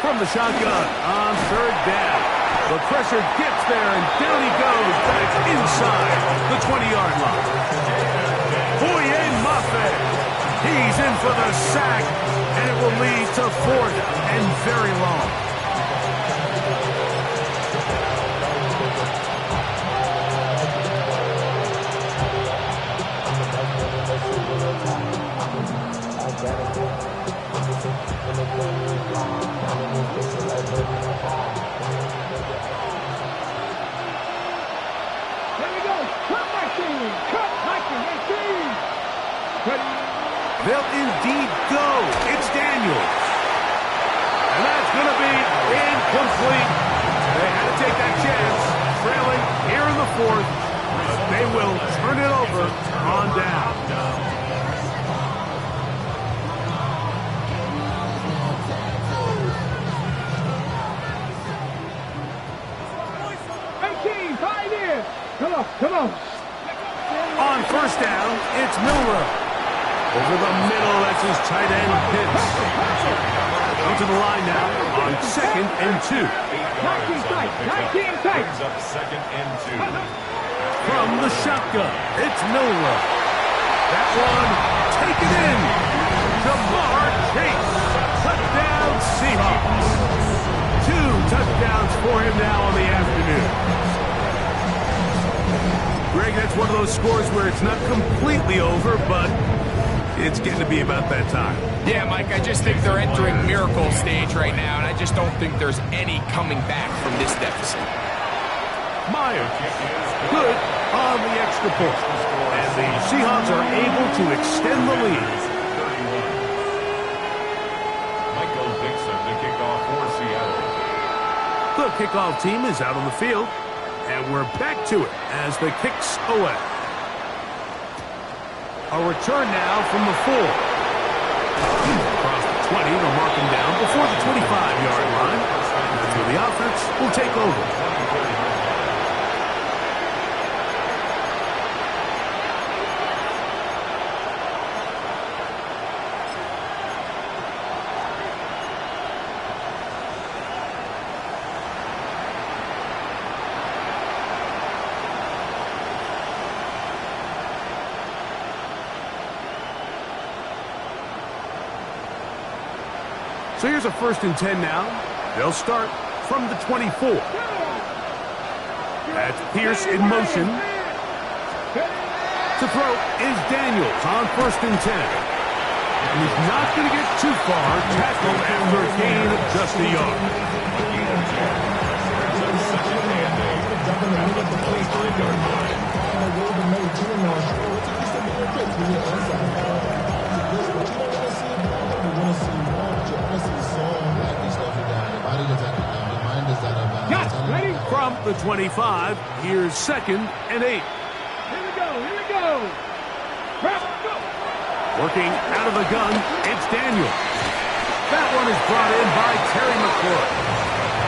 From the shotgun on 3rd down. The pressure gets there, and down he goes back inside the 20-yard line. Boye Mafe. He's in for the sack, and it will lead to 4th and very long. They'll indeed go. It's Daniels. And that's going to be incomplete. They had to take that chance, trailing here in the 4th. But they will turn it over on down. Come on. On 1st down, it's Milroe. Over the middle, that's his tight end, Pitts. Come to the line now on 2nd and 2. 19 tight. 19 tight. Brings up 2nd and 2. From the shotgun, it's Milroe. That one taken in. Jamar Chase. Touchdown Seahawks. 2 touchdowns for him now on the afternoon. Greg, that's one of those scores where it's not completely over, but it's getting to be about that time. Yeah, Mike, I just think they're entering miracle stage right now, and I just don't think there's any coming back from this deficit. Myers, good on the extra point. And the Seahawks are able to extend the lead. Michael Dixon to kick off for Seattle. The kickoff team is out on the field, and we're back to it as the kicks away. A return now from the 4. Across the 20, they'll mark him down before the 25-yard line. That's where the offense will take over. So here's a 1st and 10 now. They'll start from the 24. That's Pierce in motion. To throw is Daniels on 1st and 10. And he's not going to get too far. Tackled after a gain of just a yard. From the 25, here's 2nd and 8. Here we go, here we go. Working out of the gun, it's Daniel. That one is brought in by Terry McLaurin.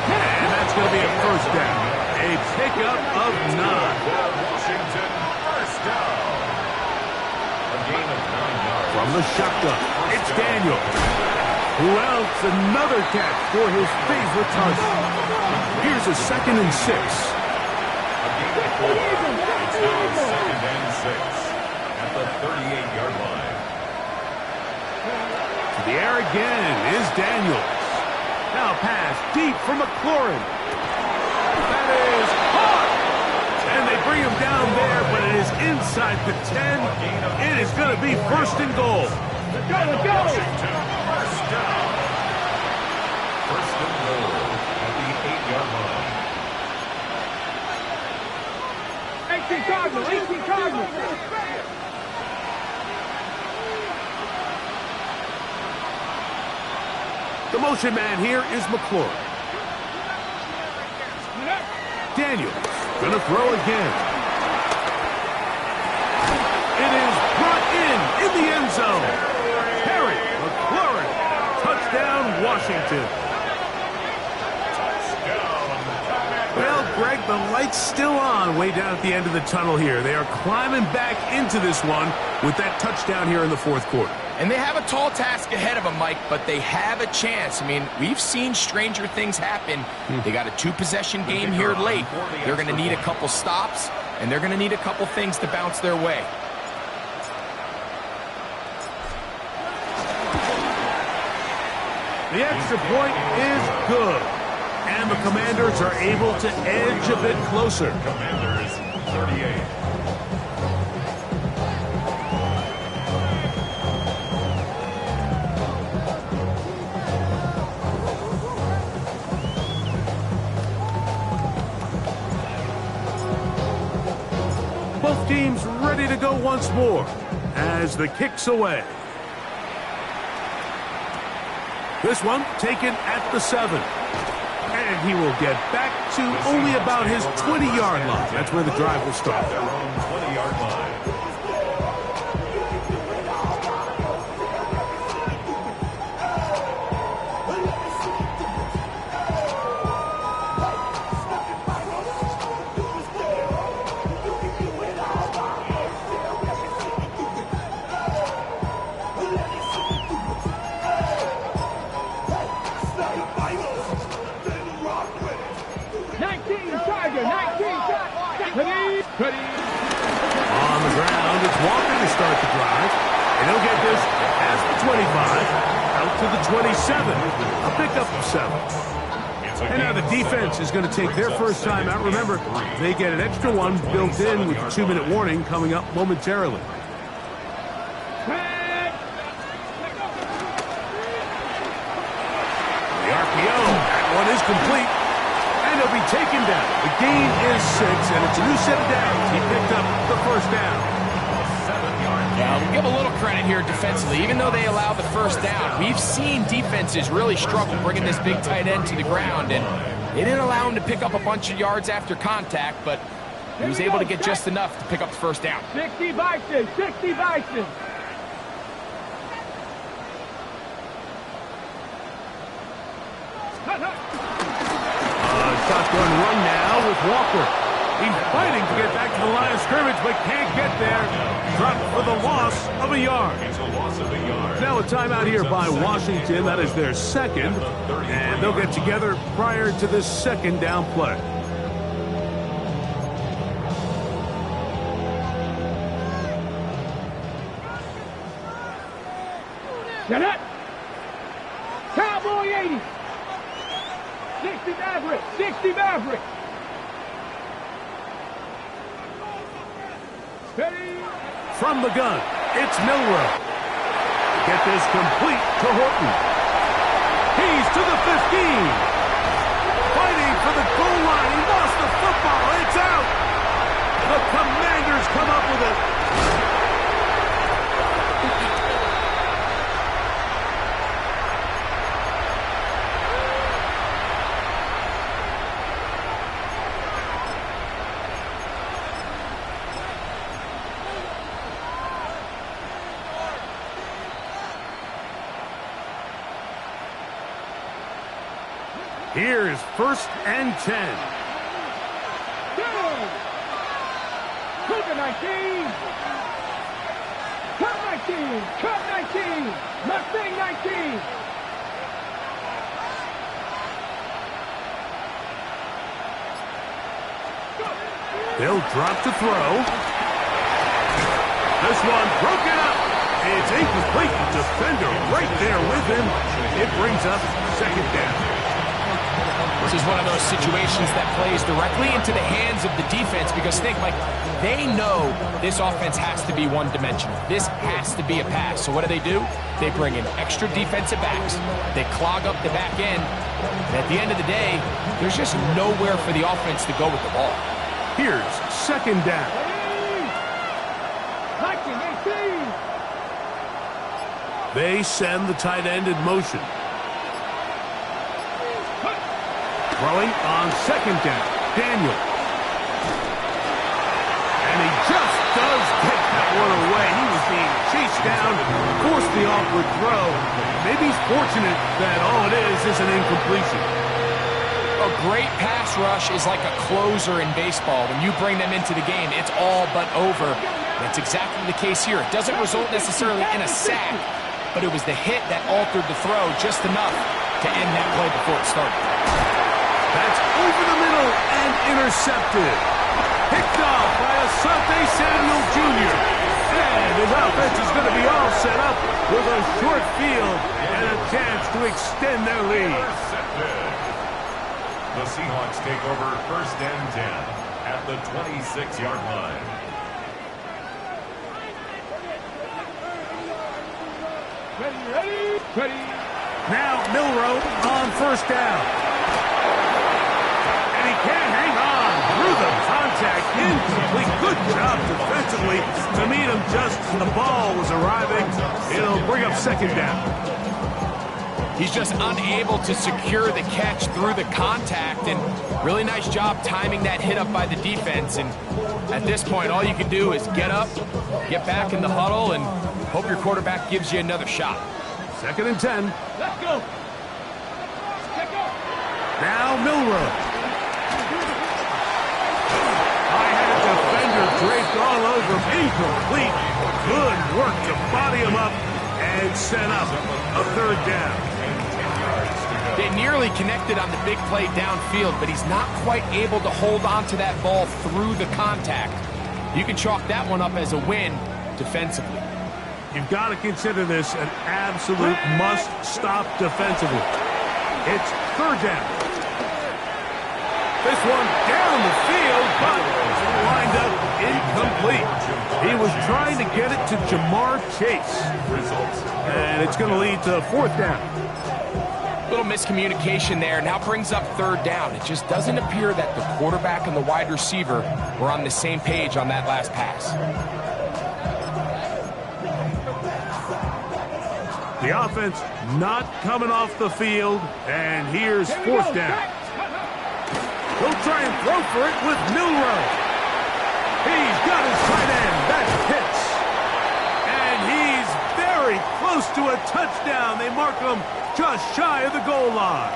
And that's going to be a 1st down. A pickup of 9. Washington, 1st down. A gain of 9 yards. From the shotgun, it's Daniel. Who else? Another catch for his favorite target. Here's a 2nd and 6. A gain of 4. It's now 2nd and 6 at the 38-yard line. To the air again is Daniels. Now pass deep from McLaurin. That is caught. And they bring him down there, but it is inside the 10. It is going to be 1st and goal. Let's go, let's go. Washington, 1st down. 1st and goal at the 8-yard line. 18 Cardinals, 18 Cardinals. The motion man here is McLaurin. Daniels going to throw again. It is brought in the end zone. Terry McLaurin. Touchdown, Washington. Well, Greg, the light's still on way down at the end of the tunnel here. They are climbing back into this one with that touchdown here in the 4th quarter. And they have a tall task ahead of them, Mike, but they have a chance. I mean, we've seen stranger things happen. They got a 2-possession game here late. They're going to need a couple stops, and they're going to need a couple things to bounce their way. The extra point is good. And the Commanders are able to edge a bit closer. Commanders, 38. Both teams ready to go once more as the kick's away. This one taken at the 7. And he will get back to only about his 20-yard line. That's where the drive will start. Their own 20-yard line. On the ground. It's Walker to start the drive. And he'll get this past the 25, out to the 27. A pickup of 7. And now the defense is going to take their first time out. Remember, they get an extra one built in with the 2-minute warning coming up momentarily. The RPO, that one is complete. And he'll be taken down. The gain is 6, and it's a new set of downs. He picked up the first down. Yeah, we'll give a little credit here defensively. Even though they allowed the first down, we've seen defenses really struggle bringing this big tight end to the ground, and they didn't allow him to pick up a bunch of yards after contact, but he was able to get just enough to pick up the first down. 60 Bison, 60 Bison. Shotgun run now with Walker. He's fighting to get back to the line of scrimmage, but can't get there. Dropped for the loss of a yard. It's a loss of a yard. Now a timeout here by Washington. That is their second. And they'll get together prior to this second down play. Get it. Cowboy 80. 60 Maverick, 60 Maverick. Ready. From the gun, it's Milrow. Get this complete to Horton. He's to the 15. Fighting for the goal line. He lost the football. It's out. The Commanders come up with it. Here's 1st and 10. Cougar 19. Cut 19. Cut 19. Mustang 19. They'll drop to throw. This one broken up. It's incomplete. Defender right there with him. It brings up 2nd down. This is one of those situations that plays directly into the hands of the defense because think, like, they know this offense has to be one-dimensional. This has to be a pass. So what do? They bring in extra defensive backs. They clog up the back end. And at the end of the day, there's just nowhere for the offense to go with the ball. Here's 2nd down. 19, 18. They send the tight end in motion. Throwing on 2nd down, Daniel. And he just does take that one away. He was being chased down, forced the awkward throw. Maybe he's fortunate that all it is an incompletion. A great pass rush is like a closer in baseball. When you bring them into the game, it's all but over. That's exactly the case here. It doesn't result necessarily in a sack, but it was the hit that altered the throw just enough to end that play before it started. That's over the middle and intercepted. Picked off by Asante Samuel Jr. And his offense is going to be all set up with a short field and a chance to extend their lead. The Seahawks take over 1st and 10 at the 26-yard line. Ready. Now Milrow on 1st down. Can't hang on through the contact. Incomplete. Good job defensively to meet him just as the ball was arriving. It'll bring up 2nd down. He's just unable to secure the catch through the contact, and really nice job timing that hit up by the defense. And at this point, all you can do is get up, get back in the huddle, and hope your quarterback gives you another shot. 2nd and 10. Let's go. Now Milrow. Draped all over, incomplete. Good work to body him up and set up a 3rd down. They nearly connected on the big play downfield, but he's not quite able to hold on to that ball through the contact. You can chalk that one up as a win defensively. You've got to consider this an absolute must-stop defensively. It's third down. This one down the field, but lined up incomplete. He was trying to get it to Jamar Chase. And it's going to lead to fourth down. Little miscommunication there. Now brings up third down. It just doesn't appear that the quarterback and the wide receiver were on the same page on that last pass. The offense not coming off the field, and here's fourth down. He'll try and throw for it with Milroe. He's got his tight end. That hits. And he's very close to a touchdown. They mark him just shy of the goal line.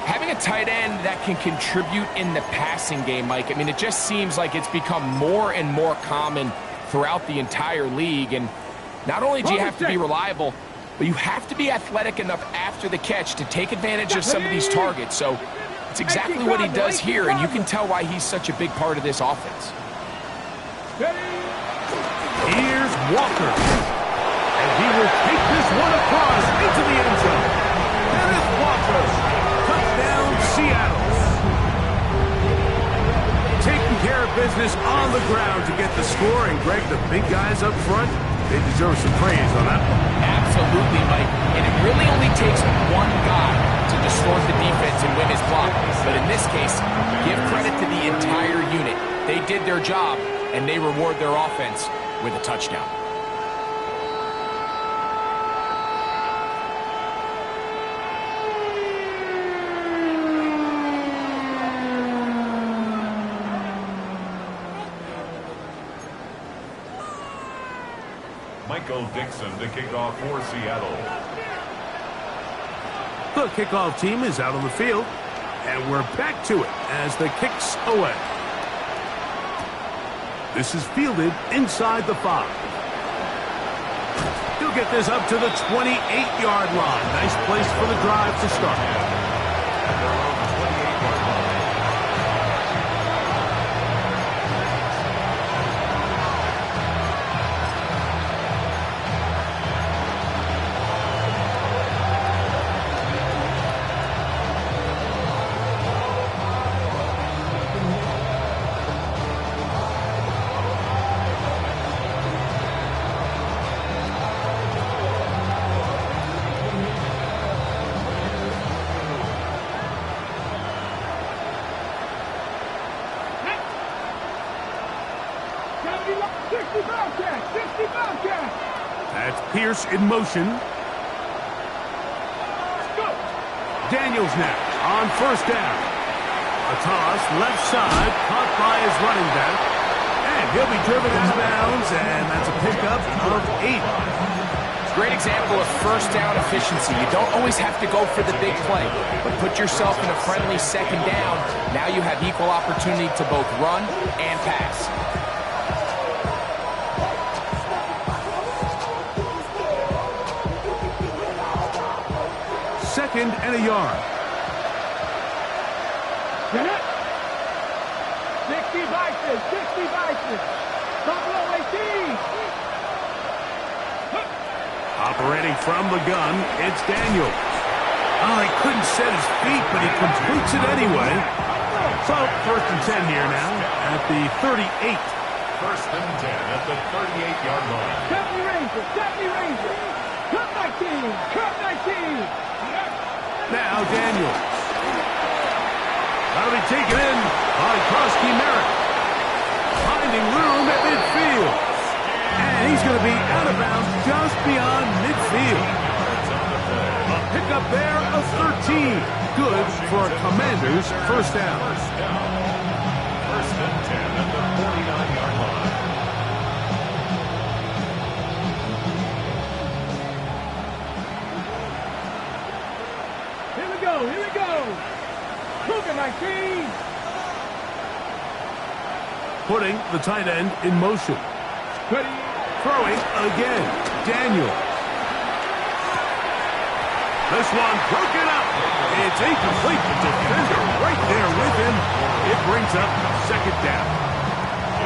Having a tight end that can contribute in the passing game, Mike, I mean, it just seems like it's become more and more common throughout the entire league. And not only do you have to be reliable, but you have to be athletic enough after the catch to take advantage of some of these targets. So it's exactly what he does here, and you can tell why he's such a big part of this offense. Here's Walker. And he will take this one across into the end zone. Kenneth Walker. Touchdown, Seattle. Taking care of business on the ground to get the score. And, Greg, the big guys up front, they deserve some praise on that one. Absolutely, Mike. And it really only takes one guy to distort the defense and win his block. But in this case, give credit to the entire unit. They did their job, and they reward their offense with a touchdown. Michael Dixon to kick off for Seattle. The kickoff team is out on the field, and we're back to it as the kick's away. This is fielded inside the 5. He'll get this up to the 28-yard line. Nice place for the drive to start. That's Pierce in motion. Daniels now on first down. A toss left side, caught by his running back. And he'll be driven out of bounds, and that's a pickup of 8. Great example of first down efficiency. You don't always have to go for the big play, but put yourself in a friendly second down. Now you have equal opportunity to both run and pass. Second and a yard. 60 vices, 60 vices. Buffalo 18. Operating from the gun, it's Daniels. Oh, he couldn't set his feet, but he completes it anyway. So, first and 10 here now at the 38. First and 10 at the 38-yard line. 70 Rangers, 70 Rangers. Cut 19, cut 19. Now Daniels. That'll be taken in by Krosky Merritt. Finding room at midfield. And he's going to be out of bounds just beyond midfield. A pickup there of 13. Good for a Commander's first down. First and 10 at the 49-yard line. Here we go. Cougar 19. Putting the tight end in motion. Throwing again. Daniel. This one broken up. It's incomplete. The defender right there with him. It brings up second down.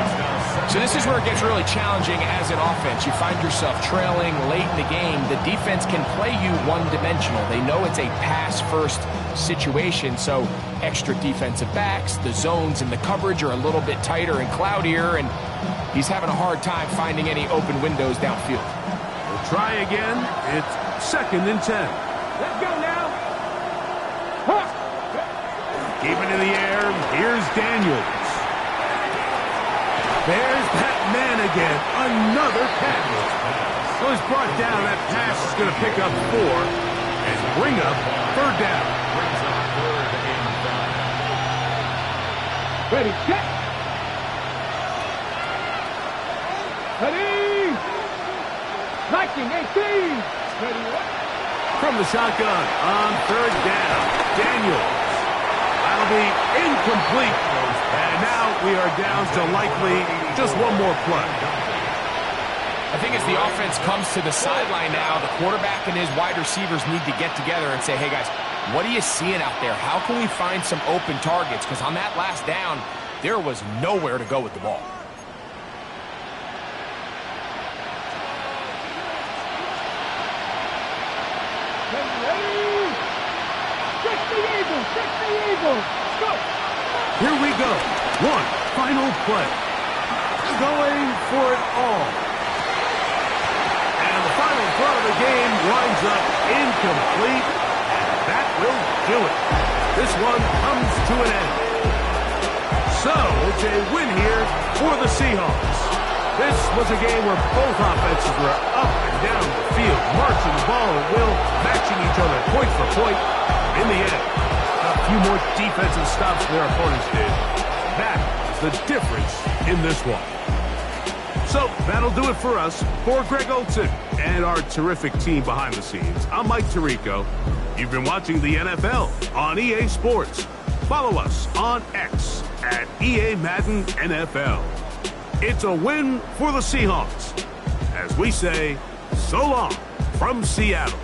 It's now So this is where it gets really challenging as an offense. You find yourself trailing late in the game. The defense can play you one-dimensional. They know it's a pass-first situation, so extra defensive backs, the zones and the coverage are a little bit tighter and cloudier, and he's having a hard time finding any open windows downfield. We'll try again. It's 2nd and 10. Let's go now. Huh. Keep it in the air. Here's Daniels. There's that man again. Another catch. So he's brought down. That pass is going to pick up 4 and bring up 3rd down. Brings up 3rd and 5. Ready, set. Ready. 19, 18. Ready, what? From the shotgun on 3rd down. Daniels. That'll be incomplete. And now we are down to likely just one more play. I think as the offense comes to the sideline now, the quarterback and his wide receivers need to get together and say, hey, guys, what are you seeing out there? How can we find some open targets? Because on that last down, there was nowhere to go with the ball. Ready. Check the Eagles. Check the Eagles. Go. Here we go. One final play. Going for it all. And the final throw of the game winds up incomplete. And that will do it. This one comes to an end. So it's a win here for the Seahawks. This was a game where both offenses were up and down the field, marching the ball at will, matching each other point for point. In the end, a few more defensive stops than their opponents did. That is the difference in this one. So that'll do it for us. For Greg Olson and our terrific team behind the scenes, I'm Mike Tirico. You've been watching the NFL on EA Sports. Follow us on X at EA Madden NFL. It's a win for the Seahawks. As we say, so long from Seattle.